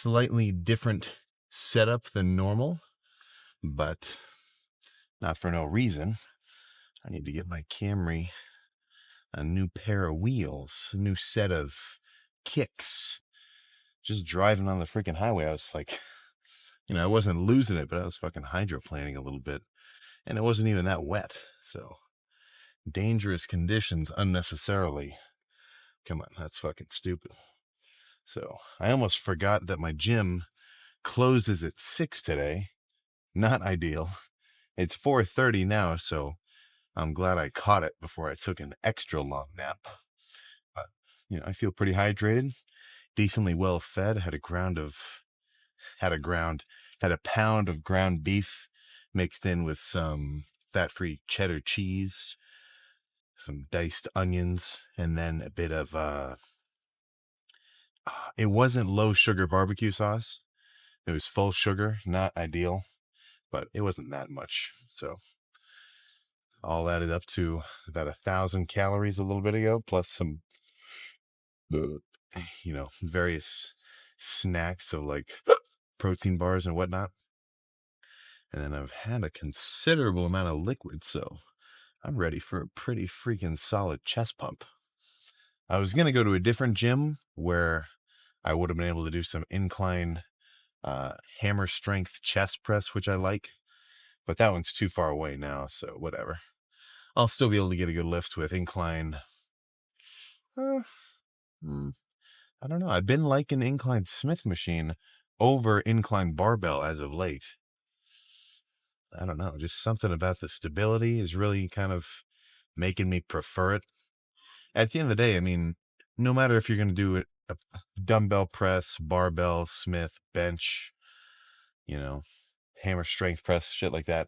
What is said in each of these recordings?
slightly different setup than normal, but not for no reason. I need to get my Camry a new pair of wheels, a new set of kicks. Just driving on the freaking highway, I was like, I wasn't losing it, but I was fucking hydroplaning a little bit, and it wasn't even that wet. So, dangerous conditions unnecessarily. Come on, that's fucking stupid. So, I almost forgot that my gym closes at 6 today. Not ideal. It's 4:30 now, so I'm glad I caught it before I took an extra long nap. But, I feel pretty hydrated, decently well fed. Had a pound of ground beef mixed in with some fat-free cheddar cheese, some diced onions, and then a bit of it wasn't low sugar barbecue sauce. It was full sugar, not ideal, but it wasn't that much. So all added up to about 1,000 calories a little bit ago, plus some, various snacks of like protein bars and whatnot. And then I've had a considerable amount of liquid, so I'm ready for a pretty freaking solid chest pump. I was going to go to a different gym where I would have been able to do some incline hammer strength chest press, which I like, but that one's too far away now, so whatever. I'll still be able to get a good lift with incline. I don't know. I've been liking incline Smith machine over incline barbell as of late. I don't know. Just something about the stability is really kind of making me prefer it. At the end of the day, I mean, no matter if you're going to do a dumbbell press, barbell, Smith, bench, hammer strength press, shit like that,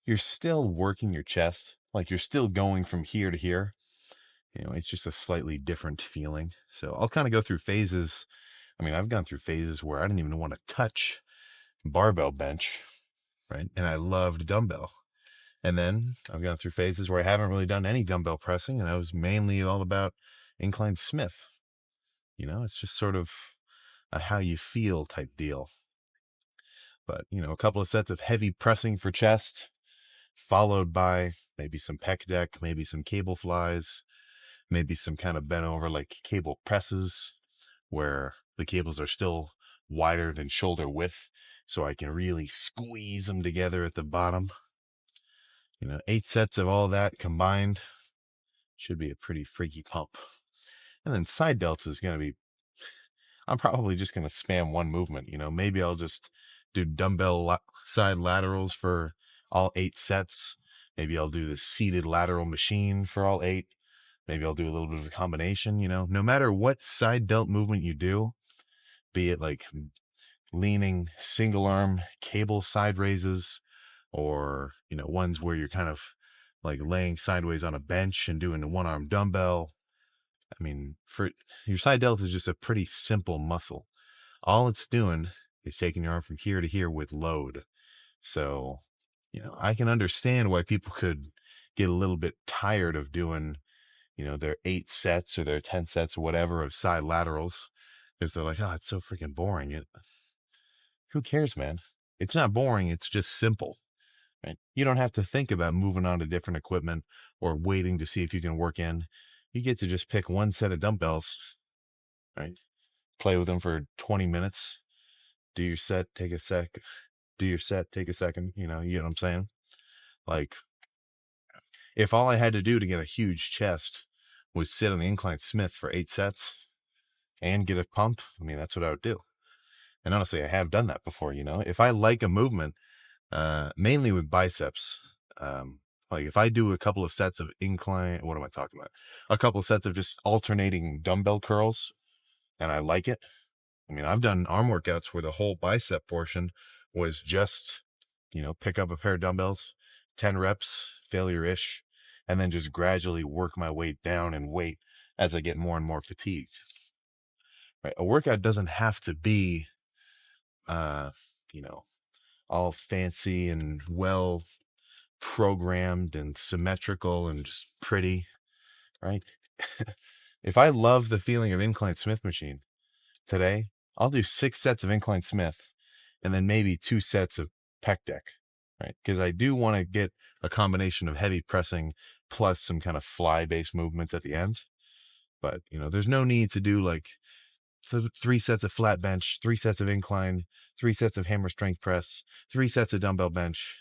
you're still working your chest. Like you're still going from here to here. It's just a slightly different feeling. So I'll kind of go through phases. I mean, I've gone through phases where I didn't even want to touch barbell bench, right? And I loved dumbbell. And then I've gone through phases where I haven't really done any dumbbell pressing, and I was mainly all about incline Smith. It's just sort of a how you feel type deal. But, a couple of sets of heavy pressing for chest, followed by maybe some pec deck, maybe some cable flies, maybe some kind of bent over like cable presses where the cables are still wider than shoulder width, so I can really squeeze them together at the bottom. 8 sets of all that combined should be a pretty freaky pump. And then side delts is going to be, I'm probably just going to spam one movement. Maybe I'll just do dumbbell side laterals for all 8 sets. Maybe I'll do the seated lateral machine for all 8. Maybe I'll do a little bit of a combination. No matter what side delt movement you do, be it like leaning single arm cable side raises, or, ones where you're kind of like laying sideways on a bench and doing a 1-arm dumbbell. I mean, for your side delt is just a pretty simple muscle. All it's doing is taking your arm from here to here with load. So, I can understand why people could get a little bit tired of doing, their 8 sets or their 10 sets or whatever of side laterals, because they're like, oh, it's so freaking boring. Who cares, man? It's not boring. It's just simple. Right? You don't have to think about moving on to different equipment or waiting to see if you can work in. You get to just pick one set of dumbbells, right? Play with them for 20 minutes. Do your set, take a sec. Do your set, take a second. You know what I'm saying? Like, if all I had to do to get a huge chest was sit on the incline Smith for 8 sets and get a pump, I mean, that's what I would do. And honestly, I have done that before. If I like a movement, mainly with biceps, like if I do a couple of sets of incline, what am I talking about? A couple of sets of just alternating dumbbell curls, and I like it. I mean, I've done arm workouts where the whole bicep portion was just, pick up a pair of dumbbells, 10 reps, failure-ish, and then just gradually work my way down in weight as I get more and more fatigued. Right? A workout doesn't have to be, all fancy and well programmed and symmetrical and just pretty, right? If I love the feeling of incline Smith machine today, I'll do 6 sets of incline Smith and then maybe 2 sets of pec deck, right? Because I do want to get a combination of heavy pressing plus some kind of fly based movements at the end. But, there's no need to do like 3 sets of flat bench, 3 sets of incline, 3 sets of hammer strength press, 3 sets of dumbbell bench,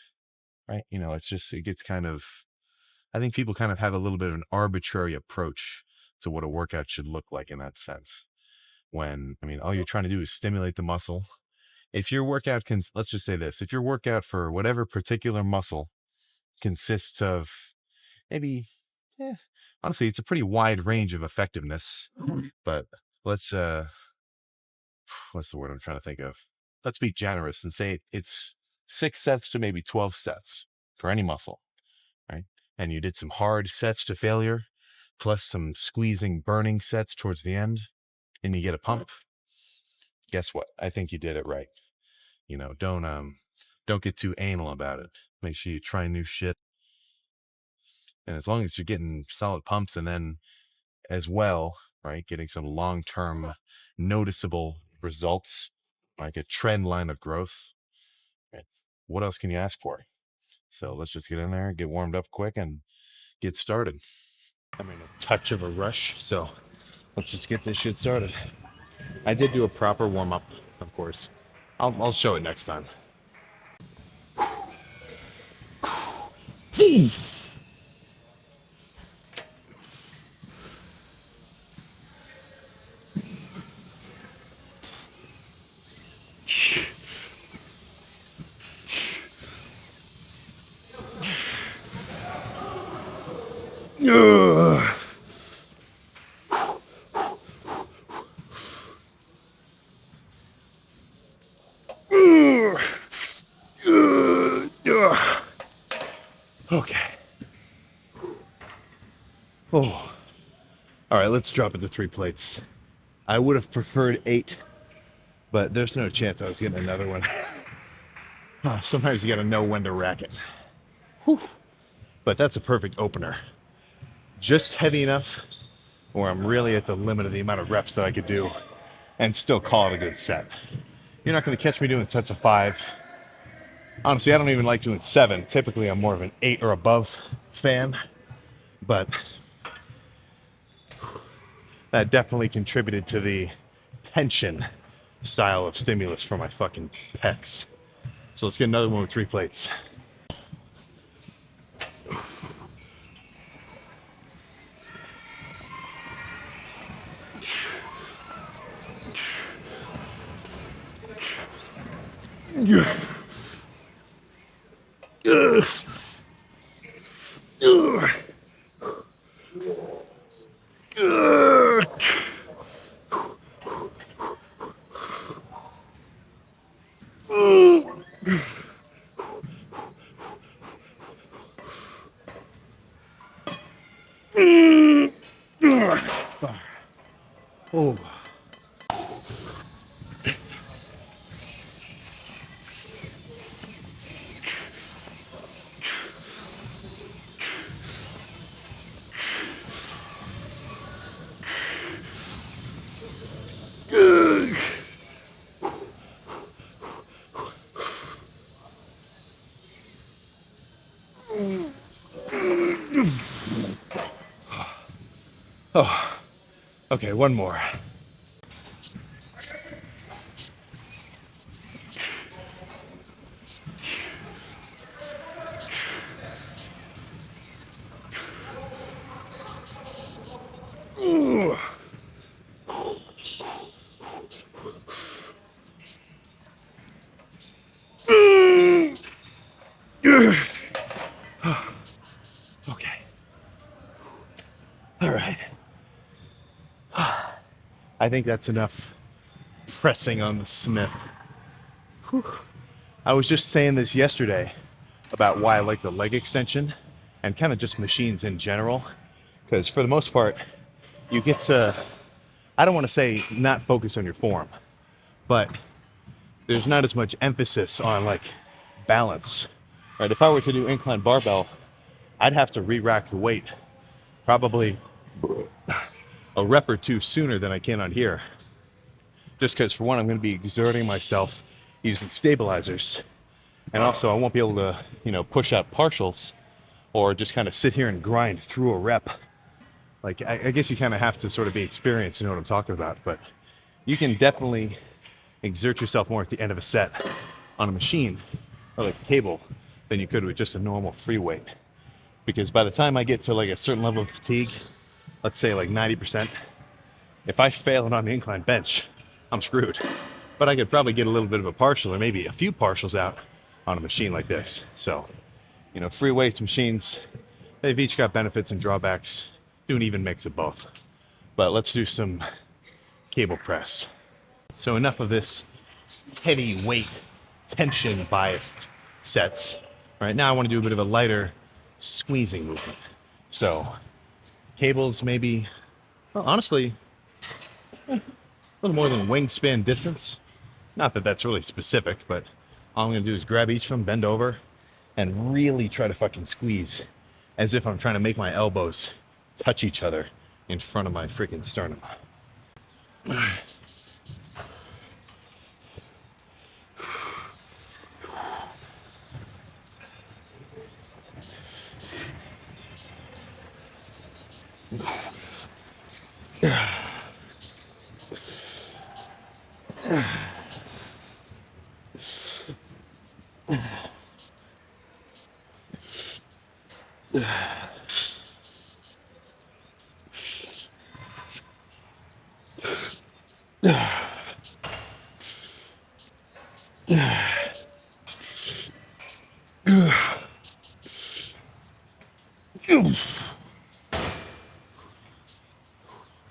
right? It gets kind of, I think people kind of have a little bit of an arbitrary approach to what a workout should look like in that sense. When, all you're trying to do is stimulate the muscle. If your workout let's just say this, if your workout for whatever particular muscle consists of maybe, honestly, it's a pretty wide range of effectiveness, but let's, what's the word I'm trying to think of? Let's be generous and say it's 6 sets to maybe 12 sets for any muscle, right? And you did some hard sets to failure, plus some squeezing, burning sets towards the end, and you get a pump. Guess what? I think you did it right. Don't get too anal about it. Make sure you try new shit. And as long as you're getting solid pumps and then as well, right, getting some long-term noticeable results, like a trend line of growth, right? What else can you ask for? So let's just get in there, get warmed up quick, and get started. I'm in a touch of a rush, so let's just get this shit started. I did do a proper warm-up, of course. I'll show it next time. Okay. Oh. All right, let's drop it to 3 plates. I would have preferred 8, but there's no chance I was getting another one. Sometimes you got to know when to rack it. Whew. But that's a perfect opener. Just heavy enough where I'm really at the limit of the amount of reps that I could do and still call it a good set. You're not going to catch me doing sets of 5. Honestly, I don't even like doing 7. Typically, I'm more of an 8 or above fan, but that definitely contributed to the tension style of stimulus for my fucking pecs. So let's get another one with 3 plates. Oh. Oh, okay, one more. Okay. All right. I think that's enough pressing on the Smith. Whew. I was just saying this yesterday about why I like the leg extension and kind of just machines in general. Because for the most part, you get to, I don't want to say not focus on your form, but there's not as much emphasis on like balance, right? If I were to do incline barbell, I'd have to re-rack the weight probably a rep or 2 sooner than I can on here. just because for one, I'm going to be exerting myself using stabilizers. And also I won't be able to, push out partials or just kind of sit here and grind through a rep. Like, I guess you kind of have to sort of be experienced to know what I'm talking about, but you can definitely exert yourself more at the end of a set on a machine or like a cable than you could with just a normal free weight. Because by the time I get to like a certain level of fatigue, let's say like 90%, if I fail it on the incline bench, I'm screwed. But I could probably get a little bit of a partial or maybe a few partials out on a machine like this. So, free weights machines, they've each got benefits and drawbacks. Do an even mix of both. But let's do some cable press. So enough of this heavy weight, tension biased sets. All right, now I want to do a bit of a lighter squeezing movement. So cables maybe, well, honestly, a little more than wingspan distance. Not that that's really specific, but all I'm gonna do is grab each of them, bend over, and really try to fucking squeeze as if I'm trying to make my elbows touch each other in front of my freaking sternum.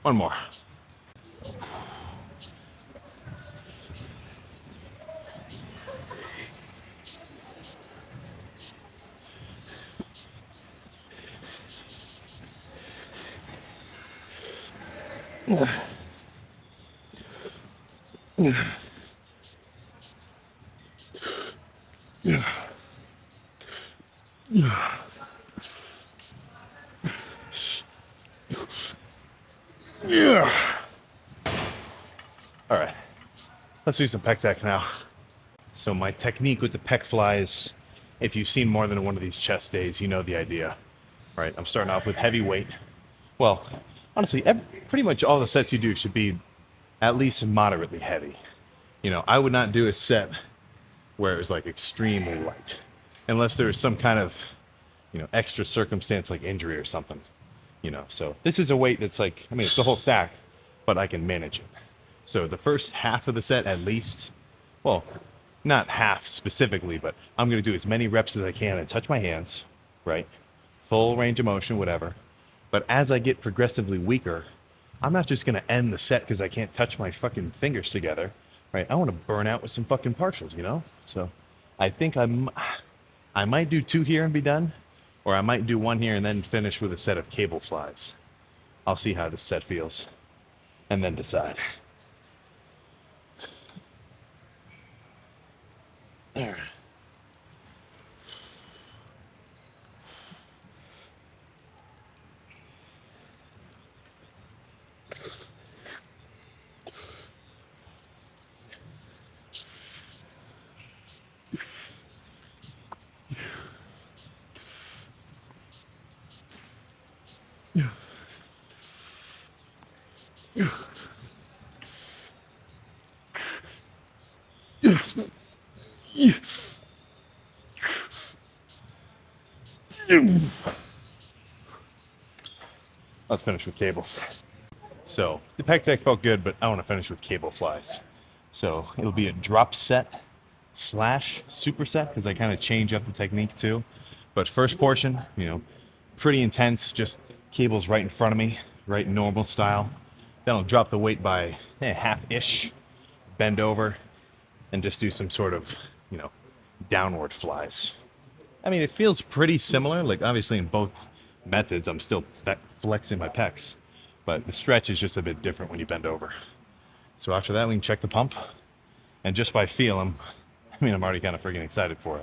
One more. All right, let's do some pec tech now. So my technique with the pec flies, if you've seen more than one of these chest days, you know the idea. All right, I'm starting off with heavy weight. Well, honestly, pretty much all the sets you do should be at least moderately heavy. I would not do a set where it was like extremely light, unless there was some kind of, extra circumstance like injury or something. So this is a weight that's like, I mean, it's the whole stack, but I can manage it. So the first half of the set at least, well, not half specifically, but I'm going to do as many reps as I can and touch my hands, right? Full range of motion, whatever. But as I get progressively weaker, I'm not just going to end the set because I can't touch my fucking fingers together, right? I want to burn out with some fucking partials, So I think I might do 2 here and be done, or I might do 1 here and then finish with a set of cable flies. I'll see how this set feels and then decide. There. Let's finish with cables. So the pec tech felt good, but I want to finish with cable flies. So it'll be a drop set / superset because I kind of change up the technique too. But first portion, pretty intense, just cables right in front of me, right normal style. Then I'll drop the weight by half-ish, bend over, and just do some sort of, downward flies. I mean, it feels pretty similar. Like obviously in both methods, I'm still flexing my pecs, but the stretch is just a bit different when you bend over. So after that, we can check the pump, and just by feel, I'm already kind of freaking excited for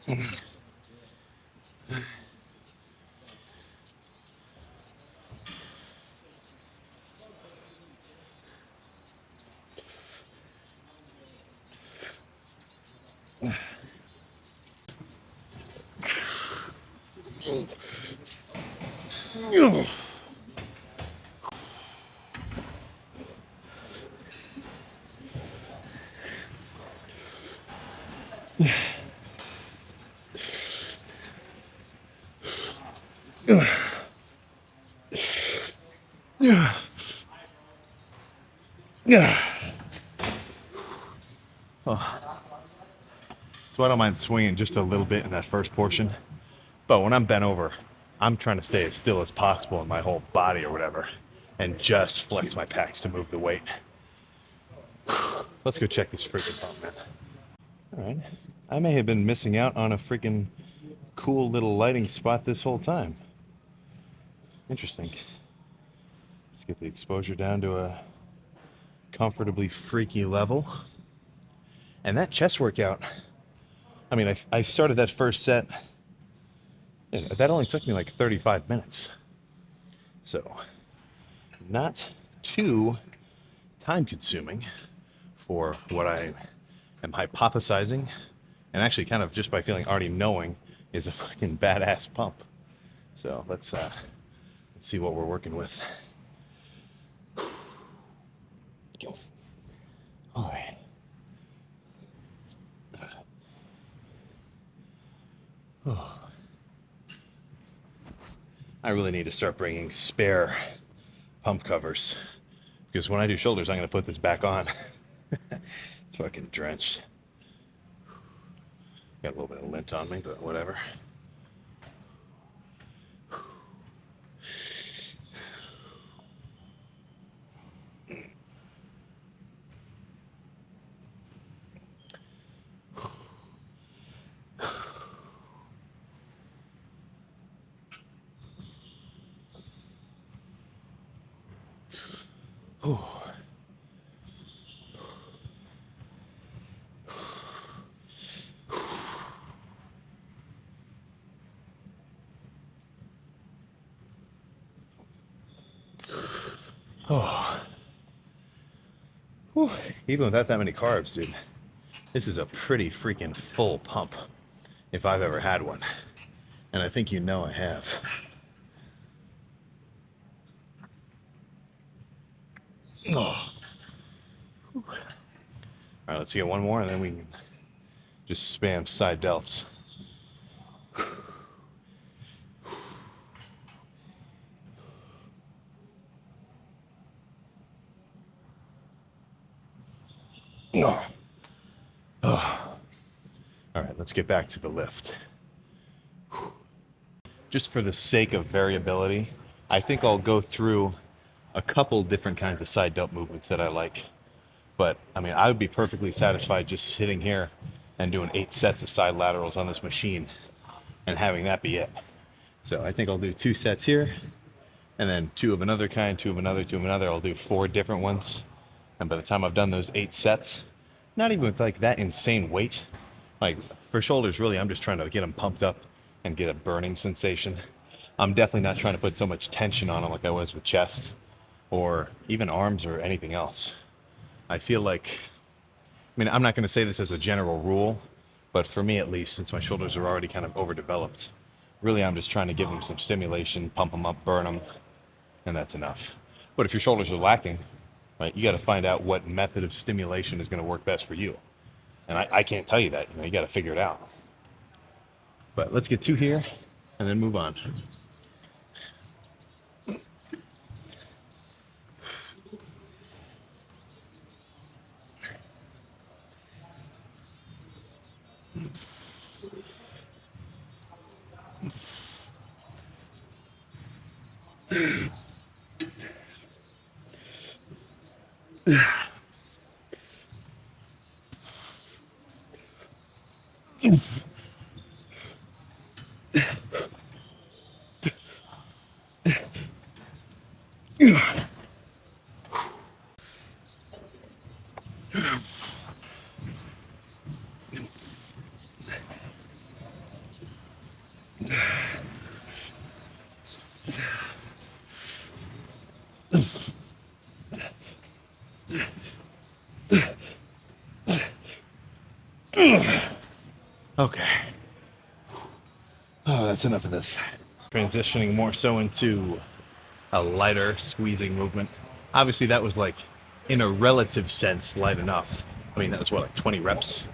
it. So I don't mind swinging just a little bit in that first portion. But when I'm bent over, I'm trying to stay as still as possible in my whole body or whatever, and just flex my pecs to move the weight. Let's go check this freaking pump, man. All right. I may have been missing out on a freaking cool little lighting spot this whole time. Interesting. Let's get the exposure down to a comfortably freaky level. And that chest workout, I mean, I started that first set, that only took me like 35 minutes. So, not too time consuming for what I am hypothesizing, and actually kind of just by feeling already knowing is a fucking badass pump. So let's see what we're working with. Go. All right. Oh. I really need to start bringing spare pump covers, because when I do shoulders, I'm going to put this back on. It's fucking drenched. Got a little bit of lint on me, but whatever. Oh. Oh. Whew. Even without that many carbs, dude, this is a pretty freaking full pump, if I've ever had one. And I think you know I have. Oh. All right, let's get one more, and then we can just spam side delts. Oh. Oh. All right, let's get back to the lift. Just for the sake of variability, I think I'll go through a couple different kinds of side delt movements that I like. But I mean, I would be perfectly satisfied just sitting here and doing 8 sets of side laterals on this machine and having that be it. So I think I'll do 2 sets here, and then 2 of another kind, 2 of another, 2 of another. I'll do 4 different ones. And by the time I've done those 8 sets, not even with like that insane weight, like for shoulders, really, I'm just trying to get them pumped up and get a burning sensation. I'm definitely not trying to put so much tension on them like I was with chest or even arms or anything else. I feel like, I mean, I'm not going to say this as a general rule, but for me at least, since my shoulders are already kind of overdeveloped, really I'm just trying to give them some stimulation, pump them up, burn them, and that's enough. But if your shoulders are lacking, right, you got to find out what method of stimulation is going to work best for you. And I can't tell you that. You got to figure it out. But let's get 2 here and then move on. Okay. Oh, that's enough of this. Transitioning more so into a lighter squeezing movement. Obviously, that was like, in a relative sense, light enough. I mean, that was what, like 20 reps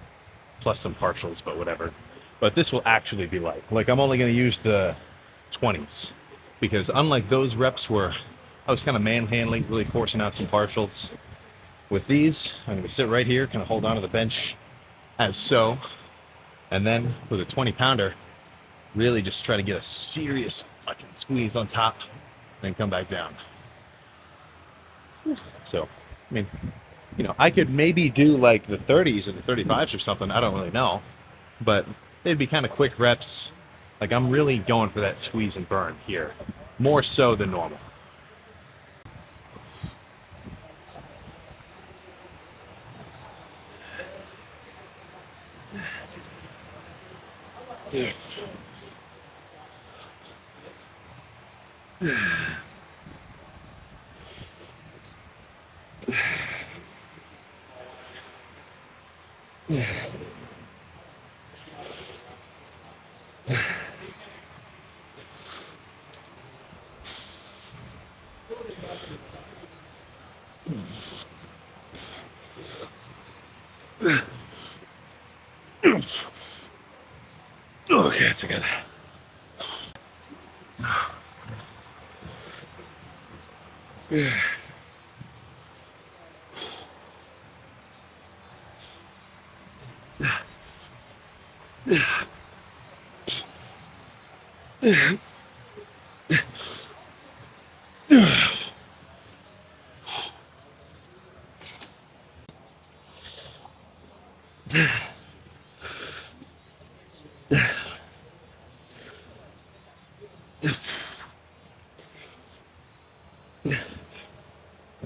plus some partials, but whatever. But this will actually be light. Like, I'm only going to use the 20s because unlike those reps where I was kind of manhandling, really forcing out some partials, with these, I'm going to sit right here, kind of hold onto the bench as so, and then with a 20 pounder, really just try to get a serious fucking squeeze on top, then come back down. So, I mean, I could maybe do like the 30s or the 35s or something. I don't really know, but they'd be kind of quick reps. Like, I'm really going for that squeeze and burn here, more so than normal. Yeah. Okay, that's good. Yeah.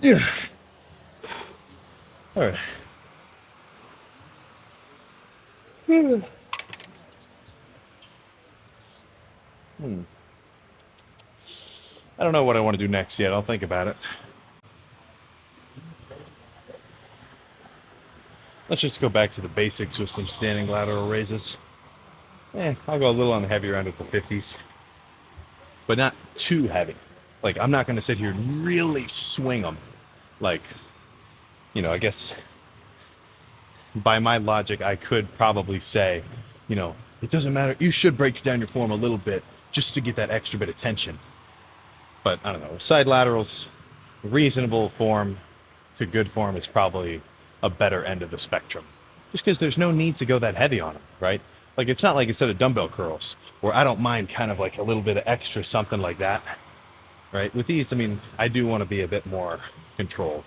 Yeah. All right. I don't know what I want to do next yet. I'll think about it. Let's just go back to the basics with some standing lateral raises. I'll go a little on the heavier end of the 50s, but not too heavy. Like, I'm not going to sit here and really swing them. Like, I guess by my logic, I could probably say, it doesn't matter. You should break down your form a little bit just to get that extra bit of tension. But I don't know. Side laterals, reasonable form to good form is probably a better end of the spectrum. Just because there's no need to go that heavy on them, right? Like, it's not like instead of dumbbell curls, where I don't mind kind of like a little bit of extra something like that, right? With these, I mean, I do want to be a bit more controlled.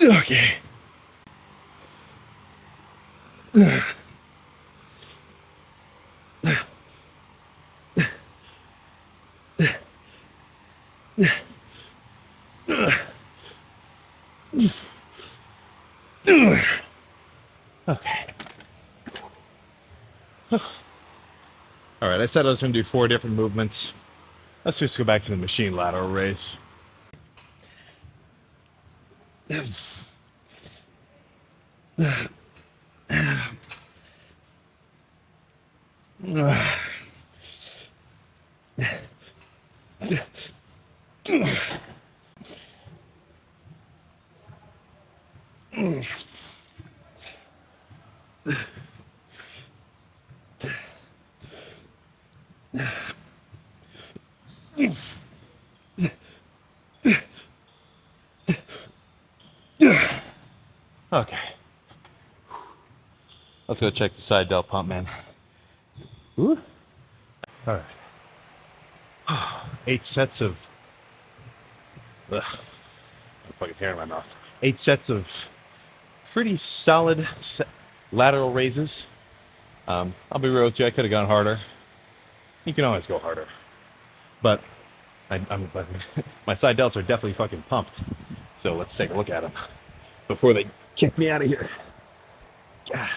Okay. Okay. All right, I said I was going to do 4 different movements. Let's just go back to the machine lateral raise. Okay. Let's go check the side delt pump, man. Ooh. All right. 8 sets of... Ugh. I'm fucking hair in my mouth. 8 sets of pretty solid lateral raises. I'll be real with you. I could have gone harder. You can always go harder, but but my side delts are definitely fucking pumped. So let's take a look at them before they kick me out of here. God.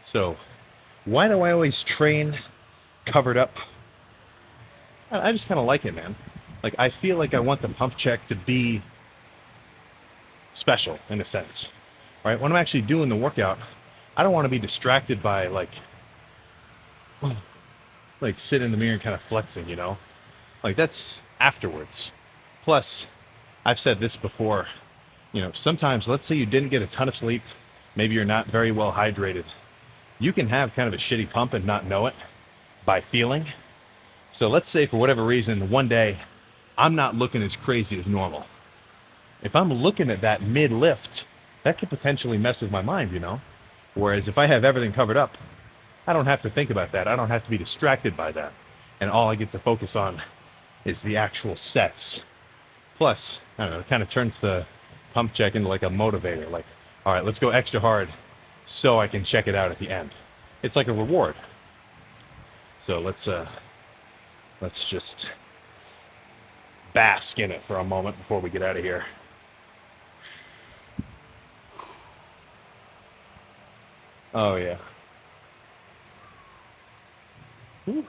So, why do I always train covered up? I just kind of like it, man. Like, I feel like I want the pump check to be special in a sense, right? When I'm actually doing the workout, I don't want to be distracted by like sitting in the mirror and kind of flexing, you know? Like, that's afterwards. Plus, I've said this before, you know, sometimes let's say you didn't get a ton of sleep, maybe you're not very well hydrated. You can have kind of a shitty pump and not know it by feeling. So let's say for whatever reason, one day I'm not looking as crazy as normal. If I'm looking at that mid lift, that could potentially mess with my mind, you know? Whereas if I have everything covered up, I don't have to think about that. I don't have to be distracted by that. And all I get to focus on is the actual sets. Plus, I don't know, it kind of turns the pump check into like a motivator. Like, all right, let's go extra hard so I can check it out at the end. It's like a reward. So let's just bask in it for a moment before we get out of here. Oh yeah. Whew.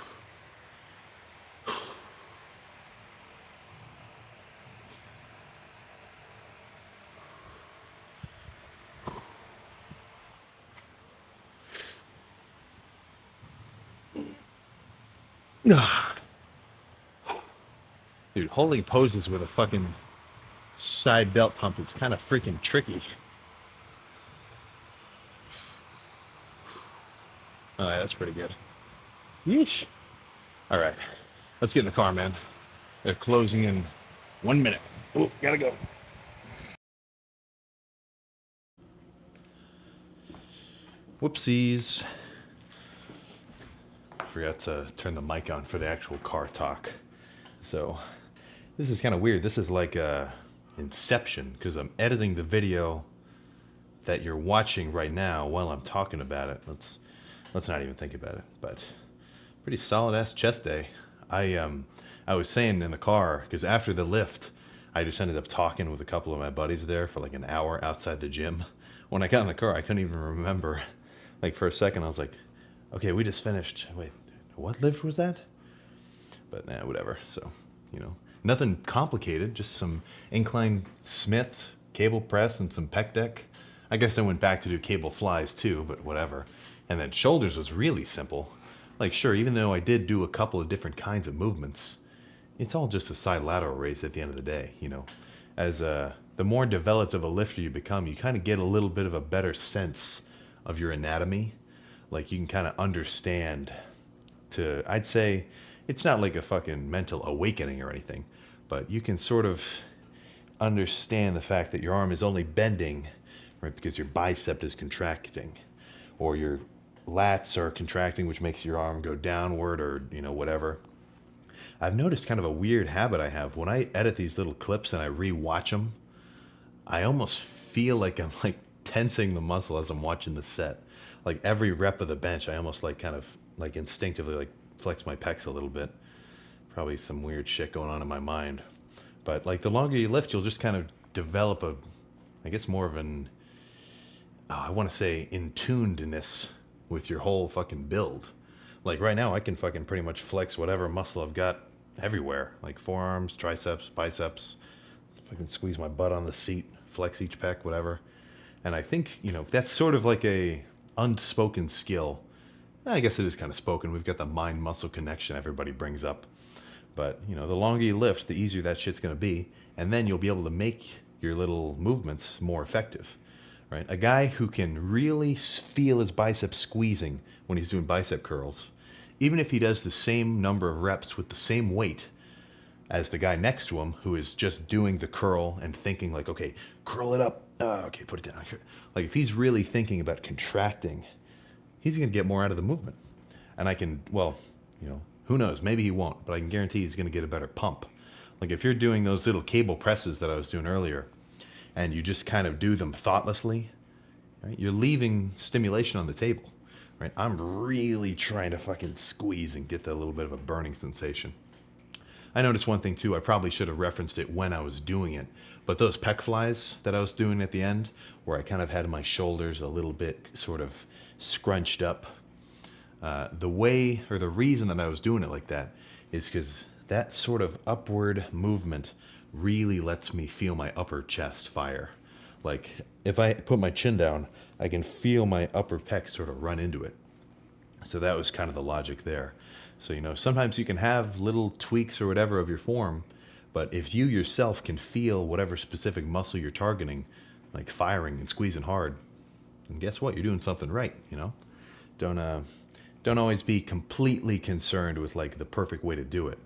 Dude, holding poses with a fucking side belt pump is kind of freaking tricky. All right, that's pretty good. Yeesh. All right, let's get in the car, man. They're closing in 1 minute. Oh, gotta go. Whoopsies. Forgot to turn the mic on for the actual car talk. So this is kind of weird. This is like a Inception because I'm editing the video that you're watching right now while I'm talking about it. Let's not even think about it. But pretty solid ass chest day. I was saying in the car because after the lift, I just ended up talking with a couple of my buddies there for like an hour outside the gym. When I got in the car, I couldn't even remember. Like for a second, I was like, "Okay, we just finished. Wait, what lift was that?" But nah, whatever. So, you know, nothing complicated. Just some incline Smith cable press and some pec deck. I guess I went back to do cable flies too, but whatever. And then shoulders was really simple. Like, sure, even though I did do a couple of different kinds of movements, it's all just a side lateral raise at the end of the day, you know. As the more developed of a lifter you become, you kind of get a little bit of a better sense of your anatomy. Like, you can kind of understand I'd say, it's not like a fucking mental awakening or anything, but you can sort of understand the fact that your arm is only bending, right, because your bicep is contracting, or your lats are contracting, which makes your arm go downward, or you know, whatever. I've noticed kind of a weird habit I have when I edit these little clips and I re-watch them. I almost feel like I'm like tensing the muscle as I'm watching the set. Like every rep of the bench, I almost like kind of like instinctively like flex my pecs a little bit. Probably some weird shit going on in my mind. But like the longer you lift, you'll just kind of develop I guess more of an, I want to say in tunedness with your whole fucking build. Like right now, I can fucking pretty much flex whatever muscle I've got everywhere, like forearms, triceps, biceps. Fucking squeeze my butt on the seat, flex each pec, whatever. And I think, you know, that's sort of like a unspoken skill. I guess it is kind of spoken. We've got the mind muscle connection everybody brings up. But, you know, the longer you lift, the easier that shit's going to be. And then you'll be able to make your little movements more effective, right? A guy who can really feel his biceps squeezing when he's doing bicep curls, even if he does the same number of reps with the same weight as the guy next to him who is just doing the curl and thinking like, okay, curl it up. Okay, put it down. Like if he's really thinking about contracting, he's going to get more out of the movement. And I can, well, you know, who knows? Maybe he won't, but I can guarantee he's going to get a better pump. Like if you're doing those little cable presses that I was doing earlier, and you just kind of do them thoughtlessly, right? You're leaving stimulation on the table, right? I'm really trying to fucking squeeze and get that little bit of a burning sensation. I noticed one thing too. I probably should have referenced it when I was doing it, but those pec flies that I was doing at the end, where I kind of had my shoulders a little bit sort of scrunched up, the way or the reason that I was doing it like that is because that sort of upward movement really lets me feel my upper chest fire. Like if I put my chin down, I can feel my upper pec sort of run into it. So that was kind of the logic there. So, sometimes you can have little tweaks or whatever of your form, but if you yourself can feel whatever specific muscle you're targeting, like firing and squeezing hard, and guess what? You're doing something right. Don't always be completely concerned with like the perfect way to do it.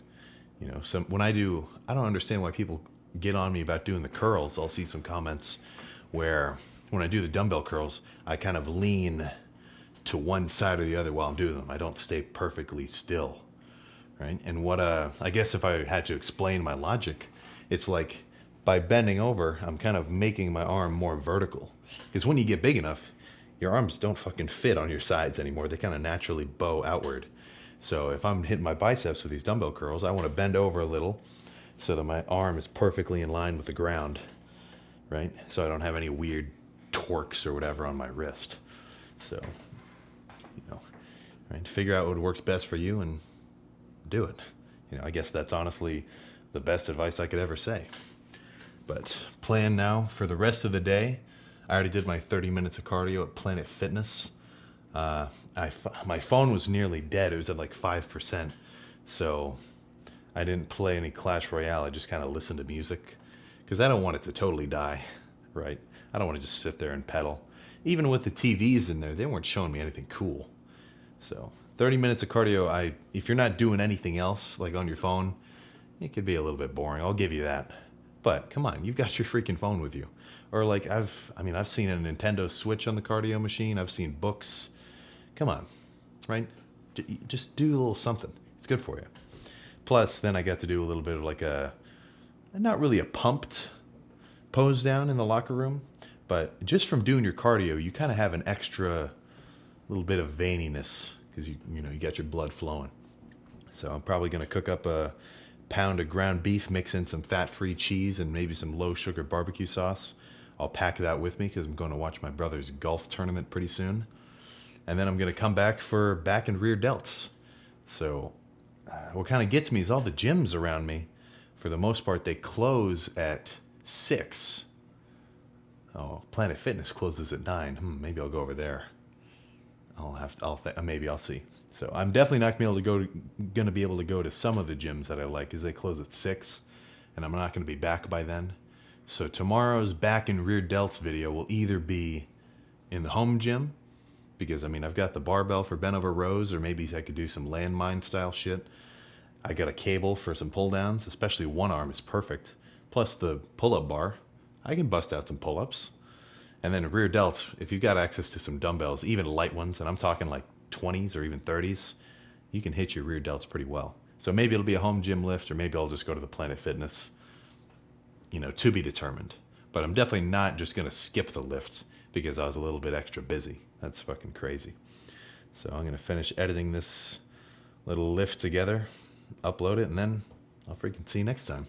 So when I don't understand why people get on me about doing the curls. I'll see some comments where when I do the dumbbell curls, I kind of lean to one side or the other while I'm doing them. I don't stay perfectly still, right? And I guess if I had to explain my logic, it's like by bending over, I'm kind of making my arm more vertical. Because when you get big enough, your arms don't fucking fit on your sides anymore. They kind of naturally bow outward. So if I'm hitting my biceps with these dumbbell curls, I want to bend over a little so that my arm is perfectly in line with the ground, right? So I don't have any weird torques or whatever on my wrist. So, right? Figure out what works best for you and do it. I guess that's honestly the best advice I could ever say. But plan now for the rest of the day. I already did my 30 minutes of cardio at Planet Fitness. My phone was nearly dead. It was at like 5%. So I didn't play any Clash Royale. I just kind of listened to music because I don't want it to totally die, right? I don't want to just sit there and pedal. Even with the TVs in there, they weren't showing me anything cool. So 30 minutes of cardio, if you're not doing anything else like on your phone, it could be a little bit boring. I'll give you that. But come on, you've got your freaking phone with you. Or like I've seen a Nintendo Switch on the cardio machine. I've seen books. Come on, right? Just do a little something. It's good for you. Plus, then I got to do a little bit of like not really a pumped pose down in the locker room, but just from doing your cardio, you kind of have an extra little bit of veininess because you got your blood flowing. So I'm probably going to cook up a pound of ground beef, mix in some fat-free cheese and maybe some low-sugar barbecue sauce. I'll pack that with me because I'm going to watch my brother's golf tournament pretty soon. And then I'm going to come back for back and rear delts. So what kind of gets me is all the gyms around me, for the most part, they close at 6. Oh, Planet Fitness closes at 9. Maybe I'll go over there. Maybe I'll see. So I'm definitely not going to be able to go to some of the gyms that I like because they close at 6, and I'm not going to be back by then. So tomorrow's back and rear delts video will either be in the home gym, because I've got the barbell for bent over rows, or maybe I could do some landmine style shit. I got a cable for some pull downs, especially one arm is perfect. Plus the pull-up bar, I can bust out some pull-ups. And then rear delts, if you've got access to some dumbbells, even light ones, and I'm talking like 20s or even 30s, you can hit your rear delts pretty well. So maybe it'll be a home gym lift, or maybe I'll just go to the Planet Fitness, to be determined. But I'm definitely not just going to skip the lift because I was a little bit extra busy. That's fucking crazy. So I'm going to finish editing this little lift together, upload it, and then I'll freaking see you next time.